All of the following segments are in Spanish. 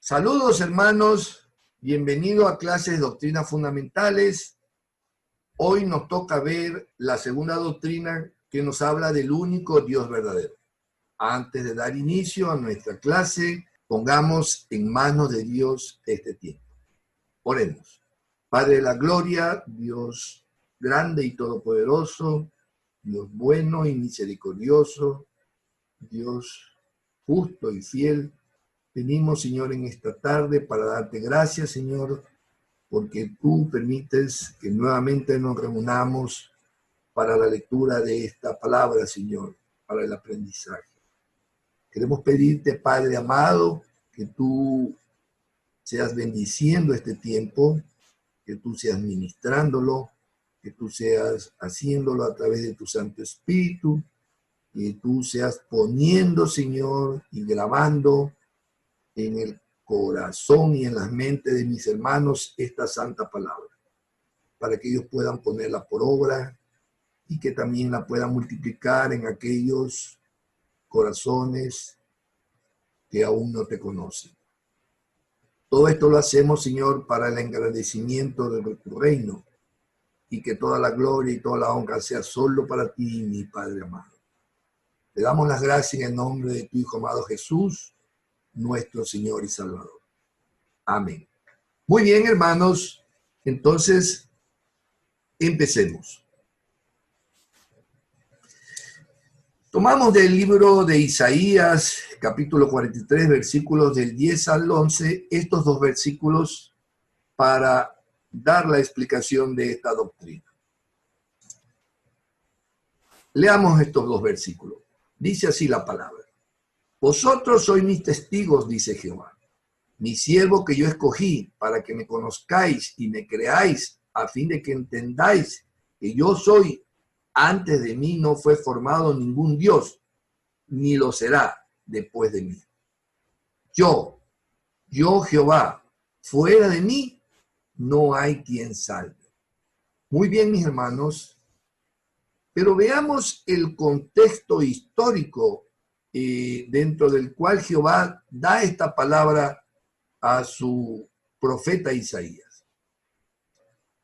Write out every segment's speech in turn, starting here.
Saludos hermanos, bienvenido a clases de doctrinas fundamentales. Hoy nos toca ver la segunda doctrina que nos habla del único Dios verdadero. Antes de dar inicio a nuestra clase, pongamos en manos de Dios este tiempo. Oremos. Padre de la gloria, Dios grande y todopoderoso, Dios bueno y misericordioso, Dios justo y fiel, venimos, Señor, en esta tarde para darte gracias, Señor, porque tú permites que nuevamente nos reunamos para la lectura de esta palabra, Señor, para el aprendizaje. Queremos pedirte, Padre amado, que tú seas bendiciendo este tiempo, que tú seas ministrándolo, que tú seas haciéndolo a través de tu Santo Espíritu, que tú seas poniendo, Señor, y grabando en el corazón y en las mentes de mis hermanos esta santa palabra, para que ellos puedan ponerla por obra y que también la puedan multiplicar en aquellos corazones que aún no te conocen. Todo esto lo hacemos, Señor, para el engrandecimiento de tu reino, y que toda la gloria y toda la honra sea solo para ti, mi Padre amado. Te damos las gracias en el nombre de tu Hijo amado Jesús, nuestro Señor y Salvador. Amén. Muy bien, hermanos. Entonces, empecemos. Tomamos del libro de Isaías, capítulo 43, versículos del 10 al 11, estos dos versículos para dar la explicación de esta doctrina. Leamos estos dos versículos. Dice así la palabra. Vosotros sois mis testigos, dice Jehová, mi siervo que yo escogí para que me conozcáis y me creáis, a fin de que entendáis que yo soy. Antes de mí no fue formado ningún Dios, ni lo será después de mí. Yo Jehová, fuera de mí no hay quien salve. Muy bien, mis hermanos, pero veamos el contexto histórico dentro del cual Jehová da esta palabra a su profeta Isaías.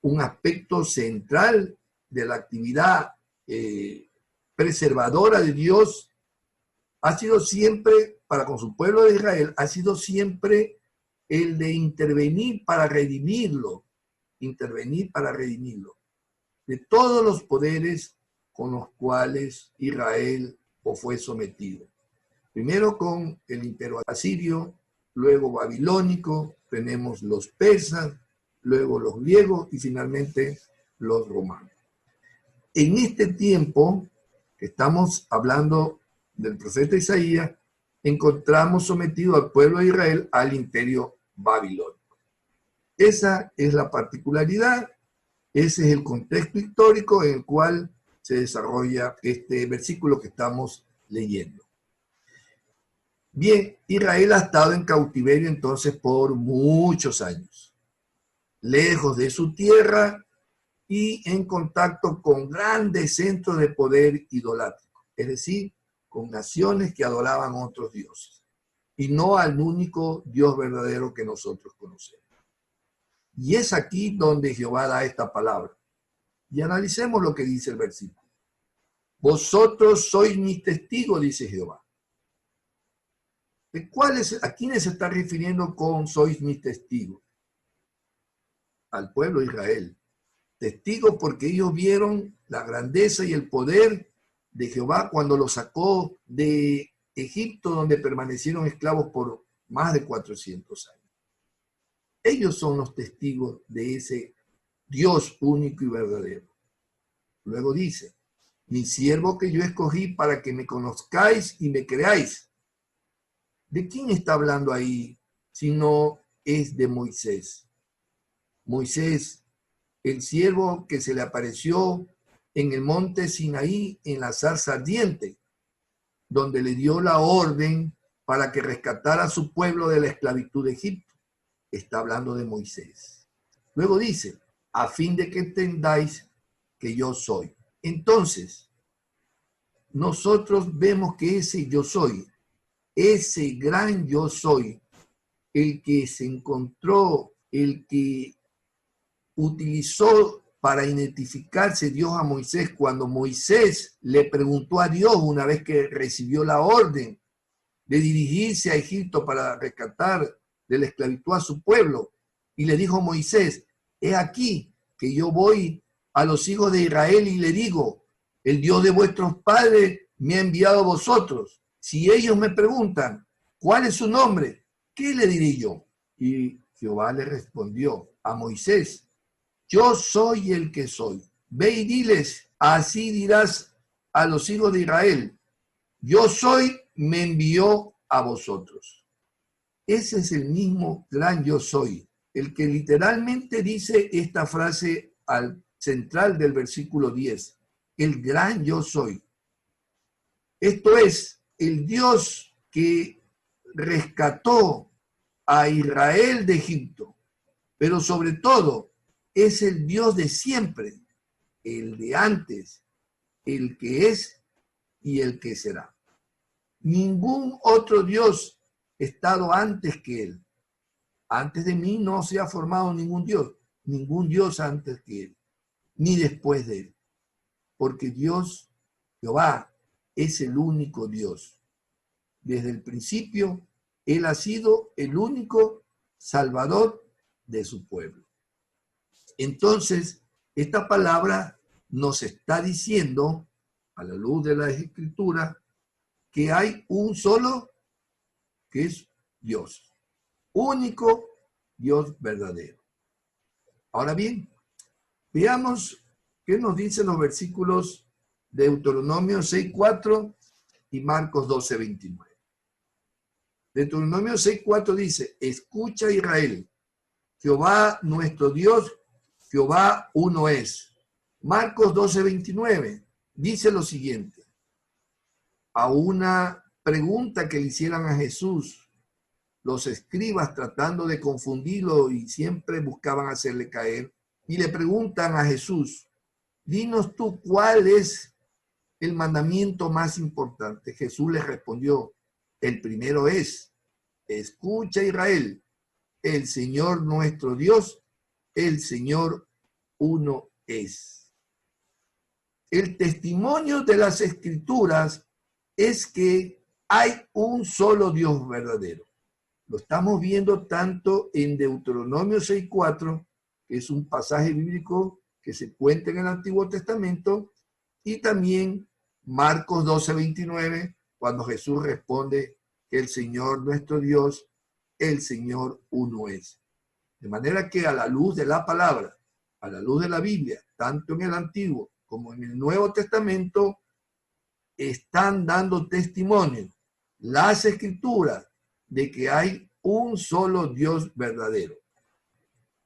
Un aspecto central de la actividad preservadora de Dios ha sido siempre, para con su pueblo de Israel, ha sido siempre el de intervenir para redimirlo de todos los poderes con los cuales Israel fue sometido. Primero con el imperio asirio, luego babilónico, tenemos los persas, luego los griegos y finalmente los romanos. En este tiempo que estamos hablando del profeta Isaías, encontramos sometido al pueblo de Israel al imperio babilónico. Esa es la particularidad, ese es el contexto histórico en el cual se desarrolla este versículo que estamos leyendo. Bien, Israel ha estado en cautiverio entonces por muchos años, lejos de su tierra y en contacto con grandes centros de poder idolátrico, es decir, con naciones que adoraban a otros dioses y no al único Dios verdadero que nosotros conocemos. Y es aquí donde Jehová da esta palabra. Y analicemos lo que dice el versículo. Vosotros sois mis testigos, dice Jehová. ¿A quiénes se está refiriendo con sois mis testigos? Al pueblo de Israel. Testigos porque ellos vieron la grandeza y el poder de Jehová cuando los sacó de Egipto, donde permanecieron esclavos por más de 400 años. Ellos son los testigos de ese Dios único y verdadero. Luego dice, mi siervo que yo escogí para que me conozcáis y me creáis. ¿De quién está hablando ahí? Si no es de Moisés. Moisés, el siervo que se le apareció en el monte Sinaí en la zarza ardiente, donde le dio la orden para que rescatara a su pueblo de la esclavitud de Egipto. Está hablando de Moisés. Luego dice, a fin de que entendáis que yo soy. Entonces, nosotros vemos que ese yo soy, ese gran yo soy, el que se encontró, el que utilizó para identificarse Dios a Moisés cuando Moisés le preguntó a Dios una vez que recibió la orden de dirigirse a Egipto para rescatar de la esclavitud a su pueblo. Y le dijo Moisés, he aquí que yo voy a los hijos de Israel y le digo, el Dios de vuestros padres me ha enviado a vosotros. Si ellos me preguntan, ¿cuál es su nombre? ¿Qué le diré yo? Y Jehová le respondió a Moisés, yo soy el que soy. Ve y diles, así dirás a los hijos de Israel, yo soy, me envió a vosotros. Ese es el mismo gran yo soy, el que literalmente dice esta frase al central del versículo 10, el gran yo soy. Esto es, el Dios que rescató a Israel de Egipto, pero sobre todo es el Dios de siempre, el de antes, el que es y el que será. Ningún otro Dios ha estado antes que él. Antes de mí no se ha formado ningún Dios antes que él, ni después de él. Porque Dios, Jehová, es el único Dios. Desde el principio, él ha sido el único Salvador de su pueblo. Entonces, esta palabra nos está diciendo, a la luz de la Escritura, que hay un solo, que es Dios. Único Dios verdadero. Ahora bien, veamos qué nos dicen los versículos de Deuteronomio 6:4 y Marcos 12:29. Deuteronomio 6:4 dice, escucha Israel, Jehová nuestro Dios, Jehová uno es. Marcos 12:29 dice lo siguiente, a una pregunta que le hicieran a Jesús, los escribas tratando de confundirlo y siempre buscaban hacerle caer, y le preguntan a Jesús, dinos tú cuál es el mandamiento más importante. Jesús les respondió, el primero es, escucha Israel, el Señor nuestro Dios, el Señor uno es. El testimonio de las Escrituras es que hay un solo Dios verdadero. Lo estamos viendo tanto en Deuteronomio 6:4, que es un pasaje bíblico que se cuenta en el Antiguo Testamento, y también Marcos 12:29, cuando Jesús responde que el Señor nuestro Dios, el Señor uno es. De manera que a la luz de la palabra, a la luz de la Biblia, tanto en el Antiguo como en el Nuevo Testamento, están dando testimonio las Escrituras de que hay un solo Dios verdadero.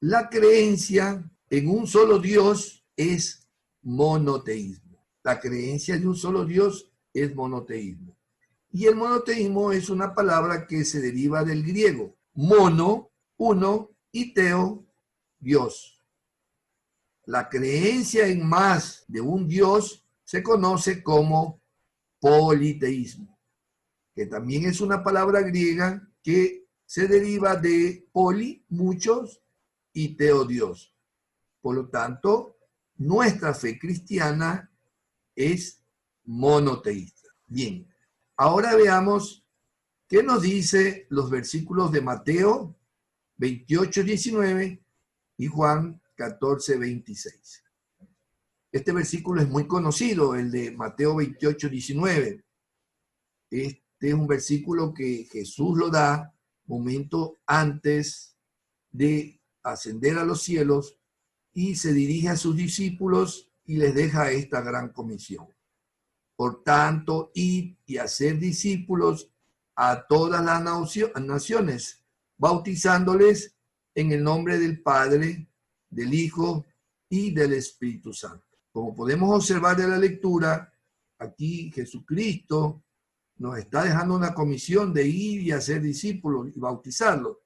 La creencia en un solo Dios es monoteísmo. La creencia de un solo Dios es monoteísmo. Y el monoteísmo es una palabra que se deriva del griego. Mono, uno, y teo, Dios. La creencia en más de un Dios se conoce como politeísmo, que también es una palabra griega que se deriva de poli, muchos, y teo, Dios. Por lo tanto, nuestra fe cristiana es monoteísta. Bien, ahora veamos qué nos dice los versículos de Mateo 28:19 y Juan 14:26. Este versículo es muy conocido, el de Mateo 28:19. Este es un versículo que Jesús lo da momento antes de ascender a los cielos y se dirige a sus discípulos y les deja esta gran comisión. Por tanto, id y hacer discípulos a todas las naciones, bautizándoles en el nombre del Padre, del Hijo y del Espíritu Santo. Como podemos observar de la lectura, aquí Jesucristo nos está dejando una comisión de ir y hacer discípulos y bautizarlos,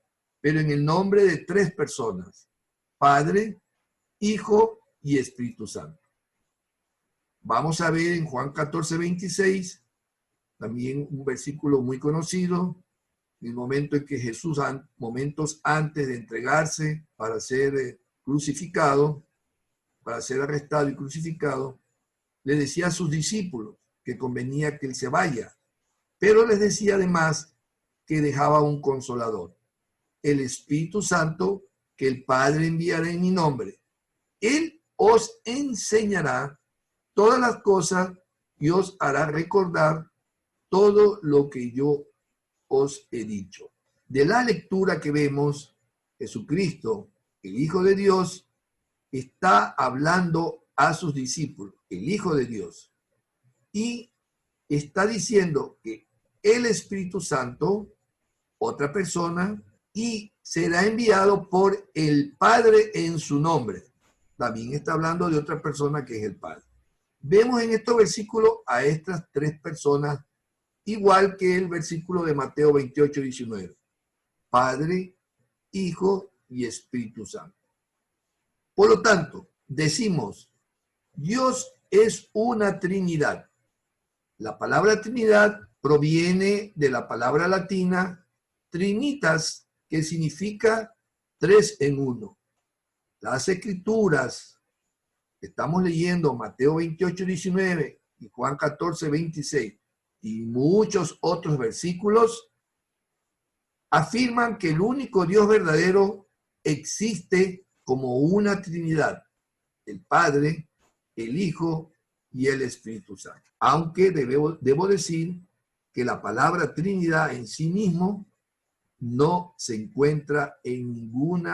pero en el nombre de 3 personas, Padre, Hijo y Espíritu Santo. Vamos a ver en Juan 14:26, también un versículo muy conocido, en el momento en que Jesús, momentos antes de entregarse para ser crucificado, para ser arrestado y crucificado, le decía a sus discípulos que convenía que él se vaya, pero les decía además que dejaba un consolador, el Espíritu Santo, que el Padre enviará en mi nombre. Él os enseñará todas las cosas y os hará recordar todo lo que yo os he dicho. De la lectura que vemos, Jesucristo, el Hijo de Dios, está hablando a sus discípulos, el Hijo de Dios, y está diciendo que el Espíritu Santo, otra persona, y será enviado por el Padre en su nombre. También está hablando de otra persona que es el Padre. Vemos en estos versículos a estas tres personas, igual que el versículo de Mateo 28, 19. Padre, Hijo y Espíritu Santo. Por lo tanto, decimos, Dios es una Trinidad. La palabra Trinidad proviene de la palabra latina trinitas, que significa tres en uno. Las escrituras, estamos leyendo Mateo 28, 19 y Juan 14, 26 y muchos otros versículos, afirman que el único Dios verdadero existe como una Trinidad, el Padre, el Hijo y el Espíritu Santo. Aunque debo decir que la palabra Trinidad en sí mismo no se encuentra en ningún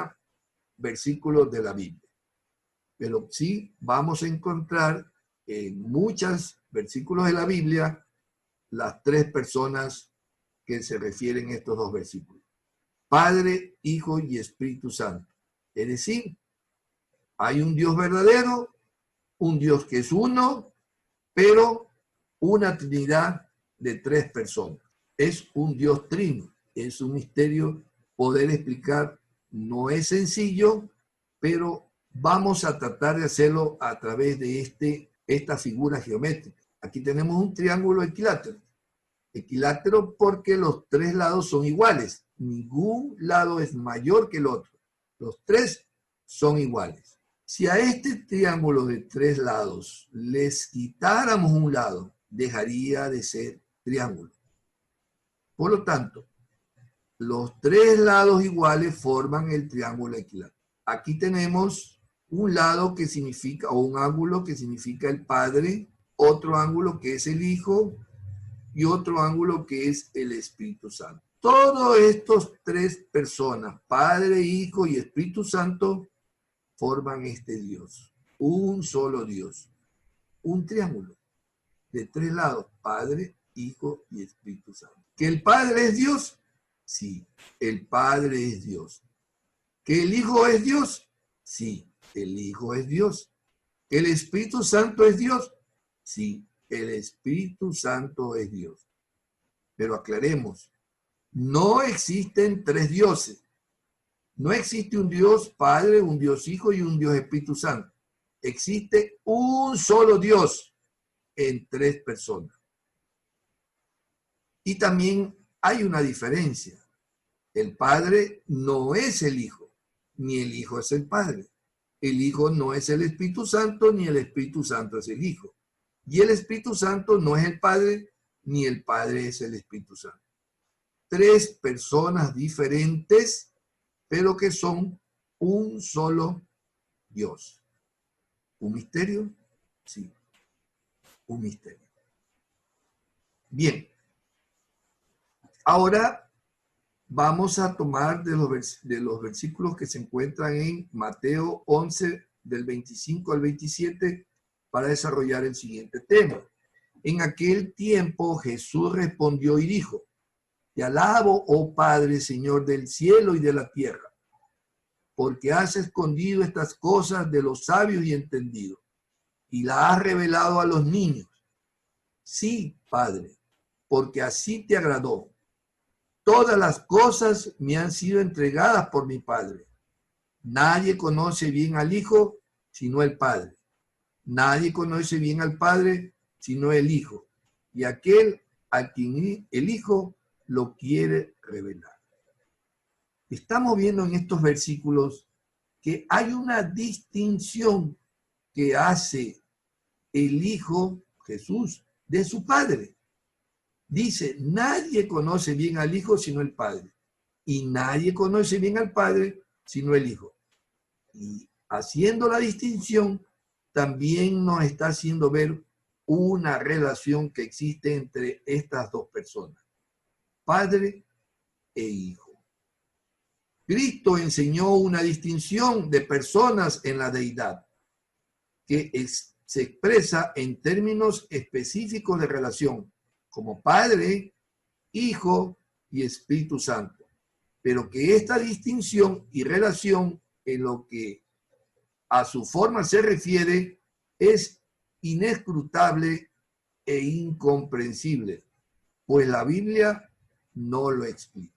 versículo de la Biblia. Pero sí vamos a encontrar en muchos versículos de la Biblia las tres personas que se refieren a estos dos versículos. Padre, Hijo y Espíritu Santo. Es decir, hay un Dios verdadero, un Dios que es uno, pero una Trinidad de tres personas. Es un Dios trino, es un misterio poder explicar. No es sencillo, pero vamos a tratar de hacerlo a través de esta figura geométrica. Aquí tenemos un triángulo equilátero. Equilátero porque los tres lados son iguales. Ningún lado es mayor que el otro. Los tres son iguales. Si a este triángulo de tres lados les quitáramos un lado, dejaría de ser triángulo. Por lo tanto, los tres lados iguales forman el triángulo equilátero. Aquí tenemos un lado que significa, o un ángulo que significa el Padre, otro ángulo que es el Hijo y otro ángulo que es el Espíritu Santo. Todos estos tres personas, Padre, Hijo y Espíritu Santo, forman este Dios, un solo Dios, un triángulo de tres lados, Padre, Hijo y Espíritu Santo. ¿Que el Padre es Dios? Sí, el Padre es Dios. ¿Que el Hijo es Dios? Sí, el Hijo es Dios. ¿Que el Espíritu Santo es Dios? Sí, el Espíritu Santo es Dios. Pero aclaremos, no existen tres dioses. No existe un Dios Padre, un Dios Hijo y un Dios Espíritu Santo. Existe un solo Dios en tres personas. Y también hay una diferencia. El Padre no es el Hijo, ni el Hijo es el Padre. El Hijo no es el Espíritu Santo, ni el Espíritu Santo es el Hijo. Y el Espíritu Santo no es el Padre, ni el Padre es el Espíritu Santo. Tres personas diferentes, pero que son un solo Dios. ¿Un misterio? Sí, un misterio. Bien. Ahora vamos a tomar de los versículos que se encuentran en Mateo 11, del 25 al 27, para desarrollar el siguiente tema. En aquel tiempo Jesús respondió y dijo: Te alabo, oh Padre, Señor del cielo y de la tierra, porque has escondido estas cosas de los sabios y entendidos, y las has revelado a los niños. Sí, Padre, porque así te agradó. Todas las cosas me han sido entregadas por mi Padre. Nadie conoce bien al Hijo sino el Padre. Nadie conoce bien al Padre sino el Hijo, y aquel a quien el Hijo lo quiere revelar. Estamos viendo en estos versículos que hay una distinción que hace el Hijo, Jesús, de su Padre. Dice, nadie conoce bien al Hijo sino el Padre, y nadie conoce bien al Padre sino el Hijo. Y haciendo la distinción, también nos está haciendo ver una relación que existe entre estas dos personas, Padre e Hijo. Cristo enseñó una distinción de personas en la deidad, que se expresa en términos específicos de relación, como Padre, Hijo y Espíritu Santo. Pero que esta distinción y relación en lo que a su forma se refiere es inescrutable e incomprensible, pues la Biblia no lo explica.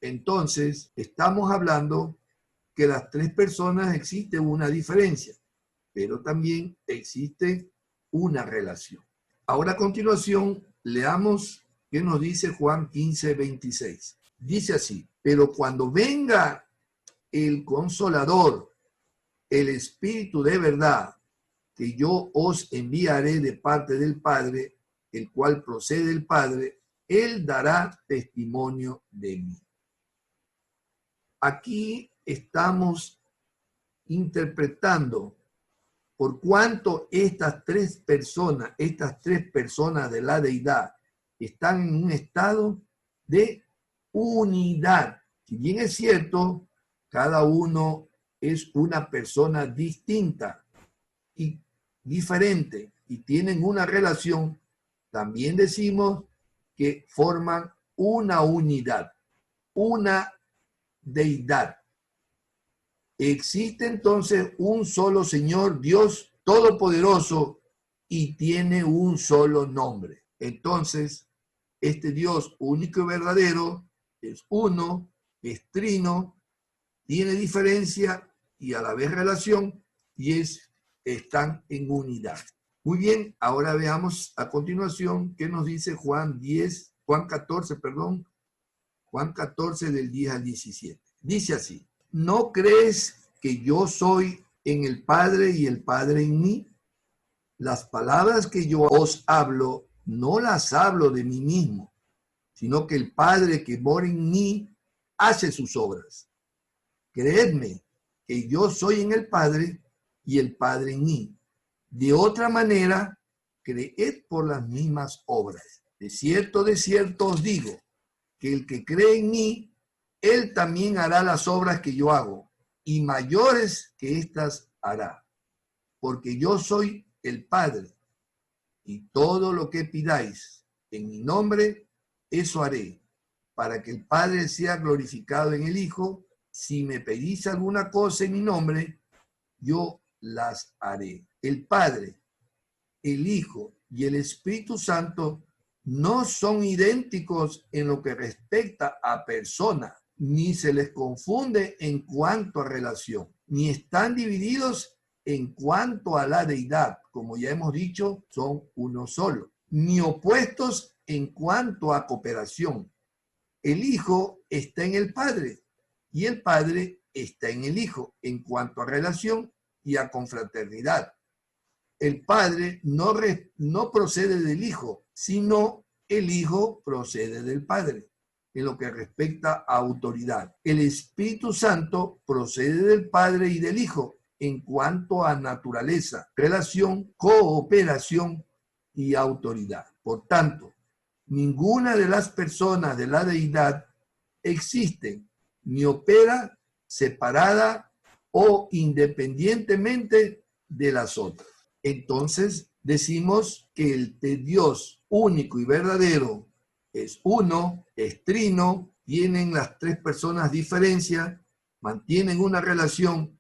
Entonces, estamos hablando que las tres personas existe una diferencia, pero también existe una relación. Ahora a continuación, leamos qué nos dice Juan 15, 26. Dice así, pero cuando venga el Consolador, el Espíritu de verdad, que yo os enviaré de parte del Padre, el cual procede del Padre, Él dará testimonio de mí. Aquí estamos interpretando por cuanto estas tres personas de la deidad están en un estado de unidad. Si bien es cierto, cada uno es una persona distinta y diferente y tienen una relación, también decimos que forman una unidad, una deidad. Existe entonces un solo Señor, Dios Todopoderoso, y tiene un solo nombre. Entonces, este Dios único y verdadero es uno, es trino, tiene diferencia y a la vez relación, y están en unidad. Muy bien, ahora veamos a continuación qué nos dice Juan 14 del 10 al 17. Dice así, ¿no crees que yo soy en el Padre y el Padre en mí? Las palabras que yo os hablo, no las hablo de mí mismo, sino que el Padre que mora en mí hace sus obras. Creedme que yo soy en el Padre y el Padre en mí. De otra manera, creed por las mismas obras. De cierto os digo, que el que cree en mí, él también hará las obras que yo hago, y mayores que éstas hará, porque yo soy el Padre, y todo lo que pidáis en mi nombre, eso haré, para que el Padre sea glorificado en el Hijo. Si me pedís alguna cosa en mi nombre, yo las haré. El Padre, el Hijo y el Espíritu Santo no son idénticos en lo que respecta a persona, ni se les confunde en cuanto a relación, ni están divididos en cuanto a la deidad, como ya hemos dicho, son uno solo, ni opuestos en cuanto a cooperación. El Hijo está en el Padre y el Padre está en el Hijo en cuanto a relación y a confraternidad. El Padre no procede del Hijo, sino el Hijo procede del Padre, en lo que respecta a autoridad. El Espíritu Santo procede del Padre y del Hijo en cuanto a naturaleza, relación, cooperación y autoridad. Por tanto, ninguna de las personas de la deidad existe ni opera separada o independientemente de las otras. Entonces decimos que el Dios único y verdadero es uno, es trino, tienen las tres personas diferencia, mantienen una relación,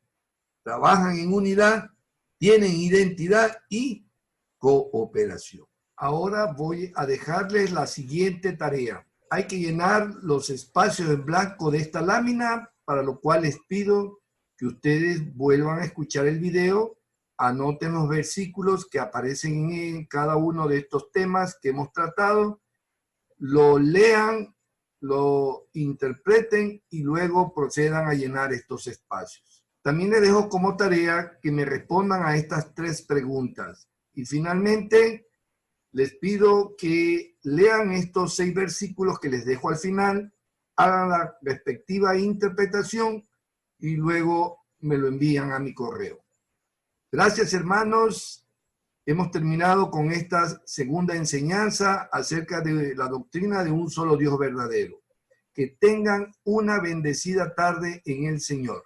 trabajan en unidad, tienen identidad y cooperación. Ahora voy a dejarles la siguiente tarea. Hay que llenar los espacios en blanco de esta lámina, para lo cual les pido que ustedes vuelvan a escuchar el video, anoten los versículos que aparecen en cada uno de estos temas que hemos tratado lo lean, lo interpreten y luego procedan a llenar estos espacios. También les dejo como tarea que me respondan a estas 3 preguntas. Y finalmente, les pido que lean estos 6 versículos que les dejo al final, hagan la respectiva interpretación y luego me lo envían a mi correo. Gracias, hermanos. Hemos terminado con esta segunda enseñanza acerca de la doctrina de un solo Dios verdadero. Que tengan una bendecida tarde en el Señor.